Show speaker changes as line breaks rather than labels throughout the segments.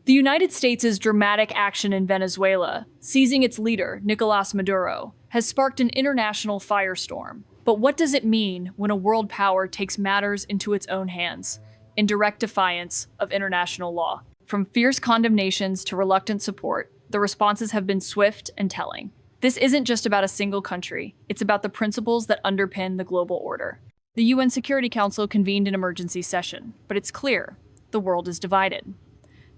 The United States' dramatic action in Venezuela, seizing its leader, Nicolás Maduro, has sparked an international firestorm. But what does it mean when a world power takes matters into its own hands, in direct defiance of international law? From fierce condemnations to reluctant support, the responses have been swift and telling. This isn't just about a single country, it's about the principles that underpin the global order. The UN Security Council convened an emergency session, but it's clear the world is divided.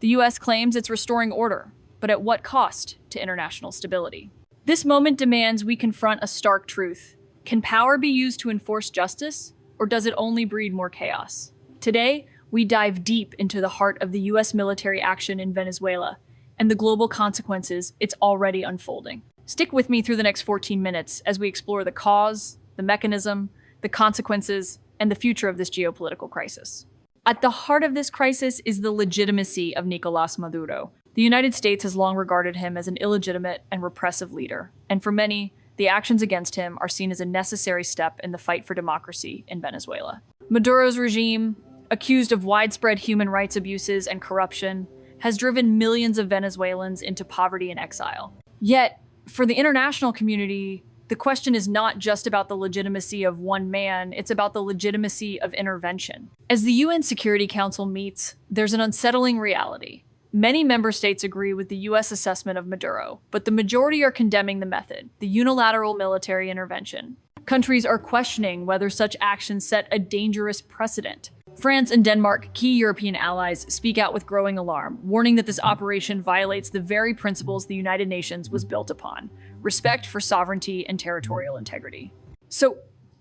The US claims it's restoring order, but at what cost to international stability? This moment demands we confront a stark truth. Can power be used to enforce justice, or does it only breed more chaos? Today, we dive deep into the heart of the US military action in Venezuela and the global consequences it's already unfolding. Stick with me through the next 14 minutes as we explore the cause, the mechanism, the consequences, and the future of this geopolitical crisis. At the heart of this crisis is the legitimacy of Nicolás Maduro. The United States has long regarded him as an illegitimate and repressive leader, and for many, the actions against him are seen as a necessary step in the fight for democracy in Venezuela. Maduro's regime, accused of widespread human rights abuses and corruption, has driven millions of Venezuelans into poverty and exile. Yet, for the international community, the question is not just about the legitimacy of one man, it's about the legitimacy of intervention. As the UN Security Council meets, there's an unsettling reality. Many member states agree with the US assessment of Maduro, but the majority are condemning the method, the unilateral military intervention. Countries are questioning whether such actions set a dangerous precedent. France and Denmark, key European allies, speak out with growing alarm, warning that this operation violates the very principles the United Nations was built upon: respect for sovereignty and territorial integrity. So,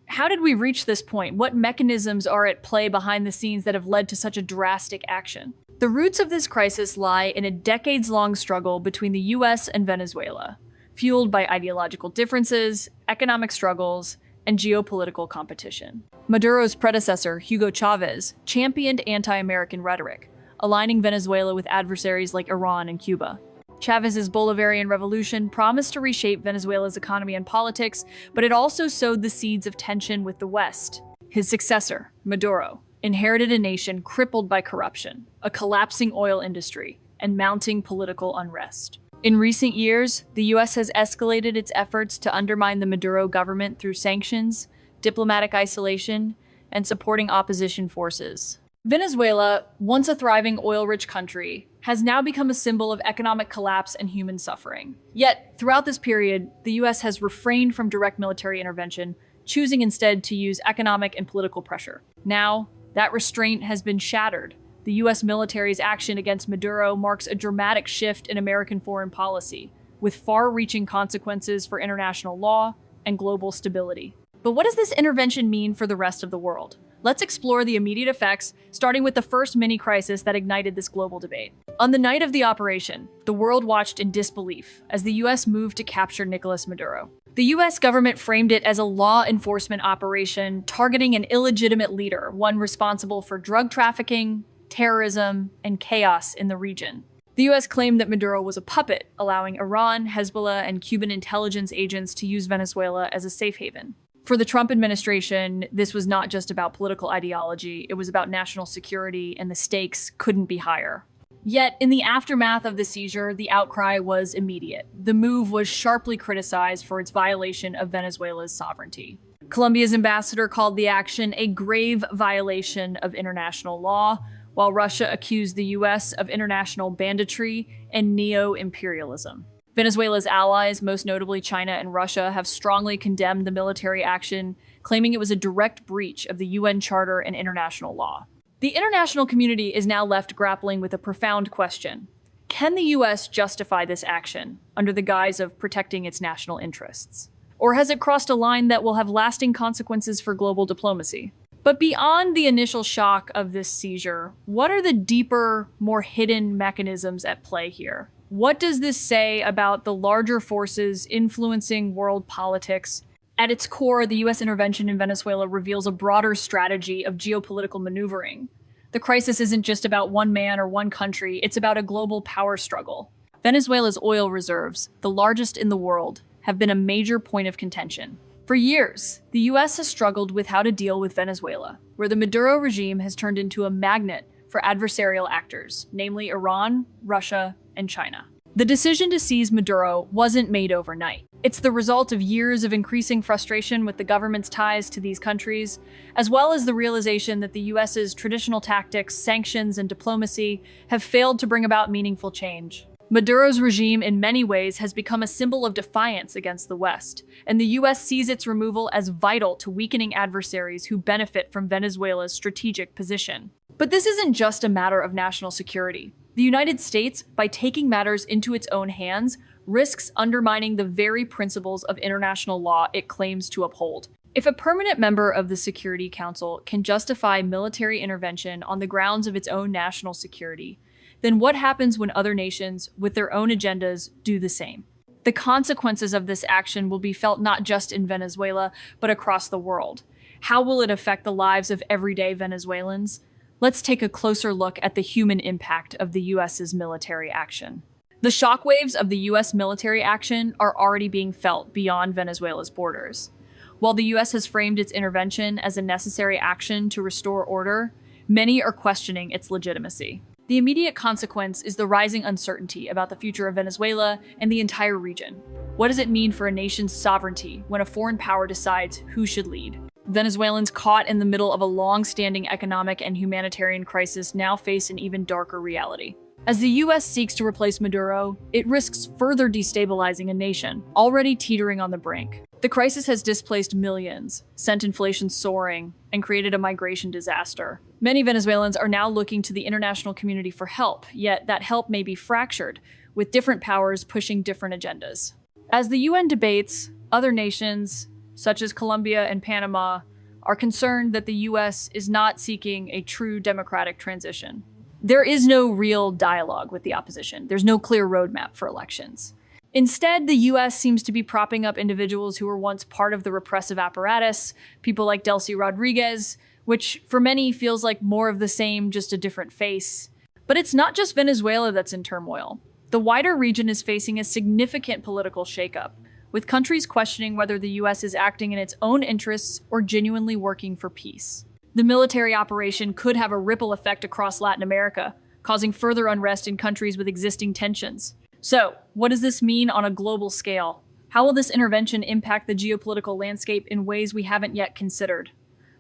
how did we reach this point? What mechanisms are at play behind the scenes that have led to such a drastic action? The roots of this crisis lie in a decades-long struggle between the US and Venezuela, fueled by ideological differences, economic struggles, and geopolitical competition. Maduro's predecessor, Hugo Chavez, championed anti-American rhetoric, aligning Venezuela with adversaries like Iran and Cuba. Chavez's Bolivarian revolution promised to reshape Venezuela's economy and politics, but it also sowed the seeds of tension with the West. His successor, Maduro, inherited a nation crippled by corruption, a collapsing oil industry, and mounting political unrest. In recent years, the US has escalated its efforts to undermine the Maduro government through sanctions, diplomatic isolation, and supporting opposition forces. Venezuela, once a thriving oil-rich country, has now become a symbol of economic collapse and human suffering. Yet, throughout this period, the US has refrained from direct military intervention, choosing instead to use economic and political pressure. Now, that restraint has been shattered. The US military's action against Maduro marks a dramatic shift in American foreign policy, with far-reaching consequences for international law and global stability. But what does this intervention mean for the rest of the world? Let's explore the immediate effects, starting with the first mini-crisis that ignited this global debate. On the night of the operation, the world watched in disbelief as the US moved to capture Nicolás Maduro. The US government framed it as a law enforcement operation targeting an illegitimate leader, one responsible for drug trafficking, terrorism, and chaos in the region. The US claimed that Maduro was a puppet, allowing Iran, Hezbollah, and Cuban intelligence agents to use Venezuela as a safe haven. For the Trump administration, this was not just about political ideology, it was about national security, and the stakes couldn't be higher. Yet, in the aftermath of the seizure, the outcry was immediate. The move was sharply criticized for its violation of Venezuela's sovereignty. Colombia's ambassador called the action a grave violation of international law, while Russia accused the US of international banditry and neo-imperialism. Venezuela's allies, most notably China and Russia, have strongly condemned the military action, claiming it was a direct breach of the UN Charter and international law. The international community is now left grappling with a profound question. Can the US justify this action under the guise of protecting its national interests? Or has it crossed a line that will have lasting consequences for global diplomacy? But beyond the initial shock of this seizure, what are the deeper, more hidden mechanisms at play here? What does this say about the larger forces influencing world politics? At its core, the US intervention in Venezuela reveals a broader strategy of geopolitical maneuvering. The crisis isn't just about one man or one country, it's about a global power struggle. Venezuela's oil reserves, the largest in the world, have been a major point of contention. For years, the US has struggled with how to deal with Venezuela, where the Maduro regime has turned into a magnet for adversarial actors, namely Iran, Russia, and China. The decision to seize Maduro wasn't made overnight. It's the result of years of increasing frustration with the government's ties to these countries, as well as the realization that the US's traditional tactics, sanctions, and diplomacy have failed to bring about meaningful change. Maduro's regime in many ways has become a symbol of defiance against the West, and the US sees its removal as vital to weakening adversaries who benefit from Venezuela's strategic position. But this isn't just a matter of national security. The United States, by taking matters into its own hands, risks undermining the very principles of international law it claims to uphold. If a permanent member of the Security Council can justify military intervention on the grounds of its own national security, then what happens when other nations, with their own agendas, do the same? The consequences of this action will be felt not just in Venezuela, but across the world. How will it affect the lives of everyday Venezuelans? Let's take a closer look at the human impact of the US's military action. The shockwaves of the US military action are already being felt beyond Venezuela's borders. While the US has framed its intervention as a necessary action to restore order, many are questioning its legitimacy. The immediate consequence is the rising uncertainty about the future of Venezuela and the entire region. What does it mean for a nation's sovereignty when a foreign power decides who should lead? Venezuelans caught in the middle of a long-standing economic and humanitarian crisis now face an even darker reality. As the US seeks to replace Maduro, it risks further destabilizing a nation already teetering on the brink. The crisis has displaced millions, sent inflation soaring, and created a migration disaster. Many Venezuelans are now looking to the international community for help, yet that help may be fractured, with different powers pushing different agendas. As the UN debates, other nations, such as Colombia and Panama, are concerned that the US is not seeking a true democratic transition. There is no real dialogue with the opposition. There's no clear roadmap for elections. Instead, the US seems to be propping up individuals who were once part of the repressive apparatus, people like Delcy Rodriguez, which for many feels like more of the same, just a different face. But it's not just Venezuela that's in turmoil. The wider region is facing a significant political shakeup, with countries questioning whether the US is acting in its own interests or genuinely working for peace. The military operation could have a ripple effect across Latin America, causing further unrest in countries with existing tensions. So, what does this mean on a global scale? How will this intervention impact the geopolitical landscape in ways we haven't yet considered?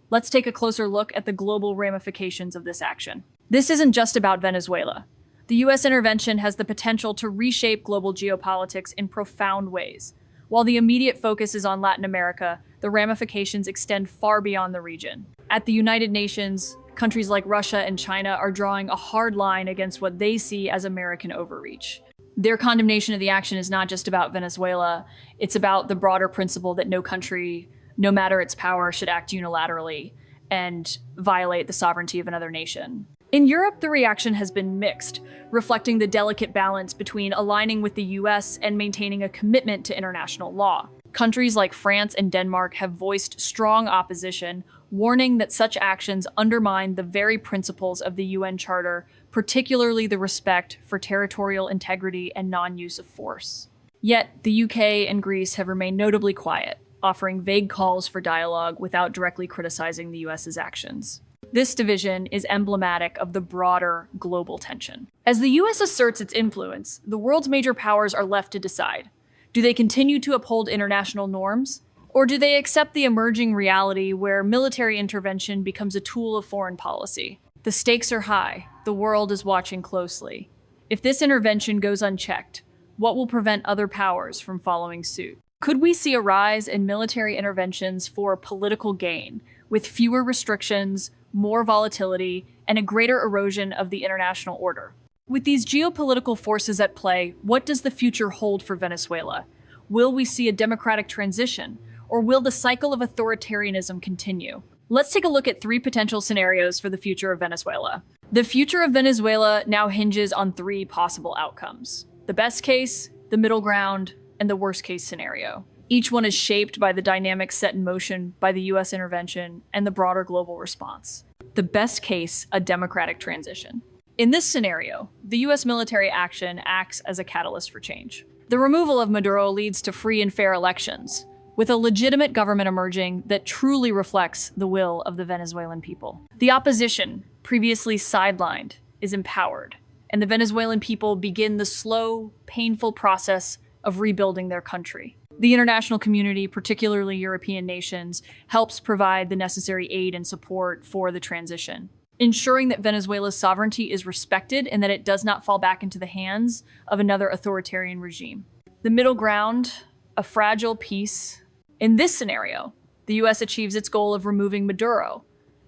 Let's take a closer look at the global ramifications of this action. This isn't just about Venezuela. The US intervention has the potential to reshape global geopolitics in profound ways. While the immediate focus is on Latin America, the ramifications extend far beyond the region. At the United Nations, countries like Russia and China are drawing a hard line against what they see as American overreach. Their condemnation of the action is not just about Venezuela, it's about the broader principle that no country, no matter its power, should act unilaterally and violate the sovereignty of another nation. In Europe, the reaction has been mixed, reflecting the delicate balance between aligning with the US and maintaining a commitment to international law. Countries like France and Denmark have voiced strong opposition, warning that such actions undermine the very principles of the UN Charter, particularly the respect for territorial integrity and non-use of force. Yet, the UK and Greece have remained notably quiet, offering vague calls for dialogue without directly criticizing the US's actions. This division is emblematic of the broader global tension. As the US asserts its influence, the world's major powers are left to decide. Do they continue to uphold international norms? Or do they accept the emerging reality where military intervention becomes a tool of foreign policy? The stakes are high. The world is watching closely. If this intervention goes unchecked, what will prevent other powers from following suit? Could we see a rise in military interventions for political gain, with fewer restrictions, more volatility, and a greater erosion of the international order? With these geopolitical forces at play, what does the future hold for Venezuela? Will we see a democratic transition, or will the cycle of authoritarianism continue? Let's take a look at 3 potential scenarios for the future of Venezuela. The future of Venezuela now hinges on 3 possible outcomes: the best case, the middle ground, and the worst case scenario. Each one is shaped by the dynamics set in motion by the US intervention and the broader global response. The best case, a democratic transition. In this scenario, the US military action acts as a catalyst for change. The removal of Maduro leads to free and fair elections, with a legitimate government emerging that truly reflects the will of the Venezuelan people. The opposition, previously sidelined, is empowered, and the Venezuelan people begin the slow, painful process of rebuilding their country. The international community, particularly European nations, helps provide the necessary aid and support for the transition, ensuring that Venezuela's sovereignty is respected and that it does not fall back into the hands of another authoritarian regime. The middle ground, a fragile peace. In this scenario, the US achieves its goal of removing Maduro,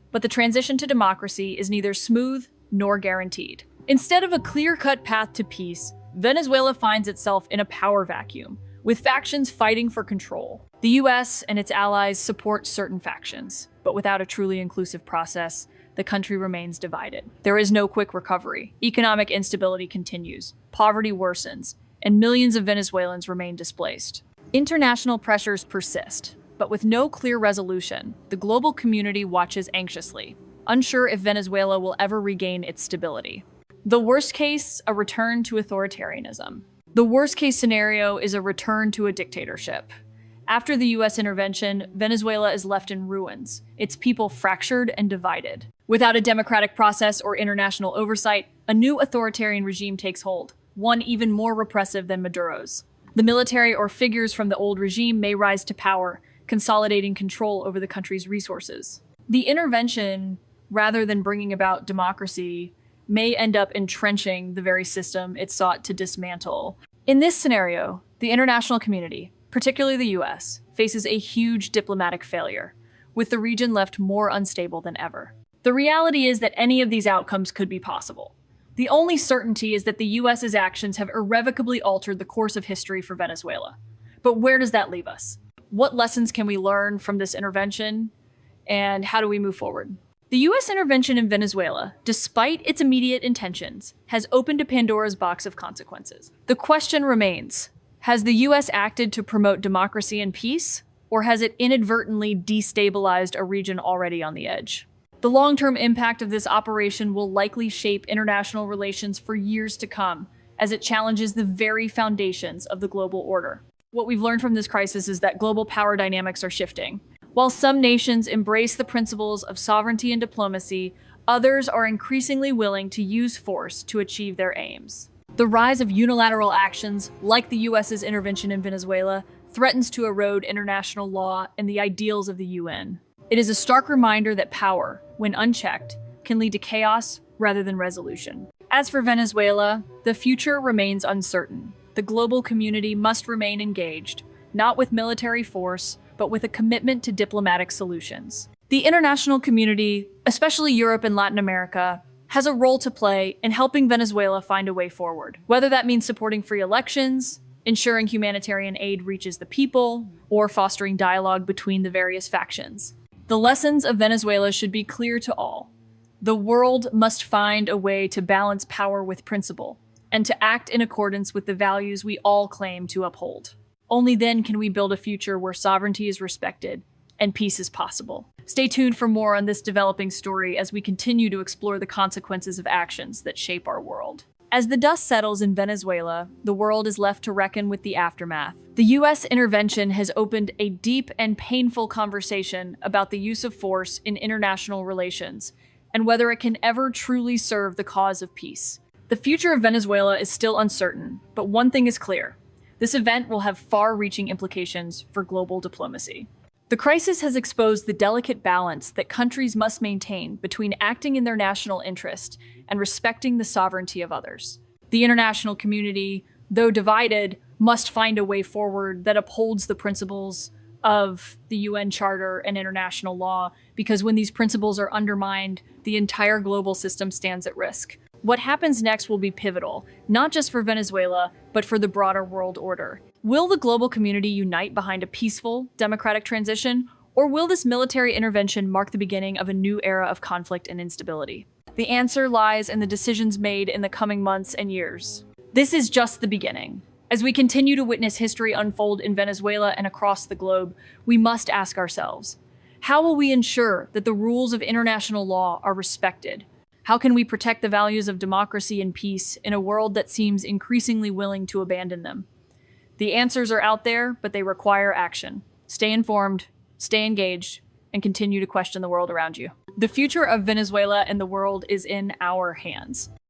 but the transition to democracy is neither smooth nor guaranteed. Instead of a clear-cut path to peace, Venezuela finds itself in a power vacuum, with factions fighting for control. The US and its allies support certain factions, but without a truly inclusive process, the country remains divided. There is no quick recovery. Economic instability continues, poverty worsens, and millions of Venezuelans remain displaced. International pressures persist, but with no clear resolution, the global community watches anxiously, unsure if Venezuela will ever regain its stability. The worst case, a return to authoritarianism. The worst-case scenario is a return to a dictatorship. After the US intervention, Venezuela is left in ruins, its people fractured and divided. Without a democratic process or international oversight, a new authoritarian regime takes hold, one even more repressive than Maduro's. The military or figures from the old regime may rise to power, consolidating control over the country's resources. The intervention, rather than bringing about democracy, may end up entrenching the very system it sought to dismantle. In this scenario, the international community, particularly the US, faces a huge diplomatic failure, with the region left more unstable than ever. The reality is that any of these outcomes could be possible. The only certainty is that the US's actions have irrevocably altered the course of history for Venezuela. But where does that leave us? What lessons can we learn from this intervention, and how do we move forward? The US intervention in Venezuela, despite its immediate intentions, has opened a Pandora's box of consequences. The question remains, has the US acted to promote democracy and peace, or has it inadvertently destabilized a region already on the edge? The long-term impact of this operation will likely shape international relations for years to come, as it challenges the very foundations of the global order. What we've learned from this crisis is that global power dynamics are shifting. While some nations embrace the principles of sovereignty and diplomacy, others are increasingly willing to use force to achieve their aims. The rise of unilateral actions, like the US's intervention in Venezuela, threatens to erode international law and the ideals of the UN. It is a stark reminder that power, when unchecked, can lead to chaos rather than resolution. As for Venezuela, the future remains uncertain. The global community must remain engaged, not with military force, but with a commitment to diplomatic solutions. The international community, especially Europe and Latin America, has a role to play in helping Venezuela find a way forward, whether that means supporting free elections, ensuring humanitarian aid reaches the people, or fostering dialogue between the various factions. The lessons of Venezuela should be clear to all. The world must find a way to balance power with principle, and to act in accordance with the values we all claim to uphold. Only then can we build a future where sovereignty is respected and peace is possible. Stay tuned for more on this developing story as we continue to explore the consequences of actions that shape our world. As the dust settles in Venezuela, the world is left to reckon with the aftermath. The US intervention has opened a deep and painful conversation about the use of force in international relations and whether it can ever truly serve the cause of peace. The future of Venezuela is still uncertain, but one thing is clear. This event will have far-reaching implications for global diplomacy. The crisis has exposed the delicate balance that countries must maintain between acting in their national interest and respecting the sovereignty of others. The international community, though divided, must find a way forward that upholds the principles of the UN Charter and international law, because when these principles are undermined, the entire global system stands at risk. What happens next will be pivotal, not just for Venezuela, but for the broader world order. Will the global community unite behind a peaceful, democratic transition, or will this military intervention mark the beginning of a new era of conflict and instability? The answer lies in the decisions made in the coming months and years. This is just the beginning. As we continue to witness history unfold in Venezuela and across the globe, we must ask ourselves, how will we ensure that the rules of international law are respected? How can we protect the values of democracy and peace in a world that seems increasingly willing to abandon them? The answers are out there, but they require action. Stay informed, stay engaged, and and continue to question the world around you. The future of Venezuela and the world is in our hands.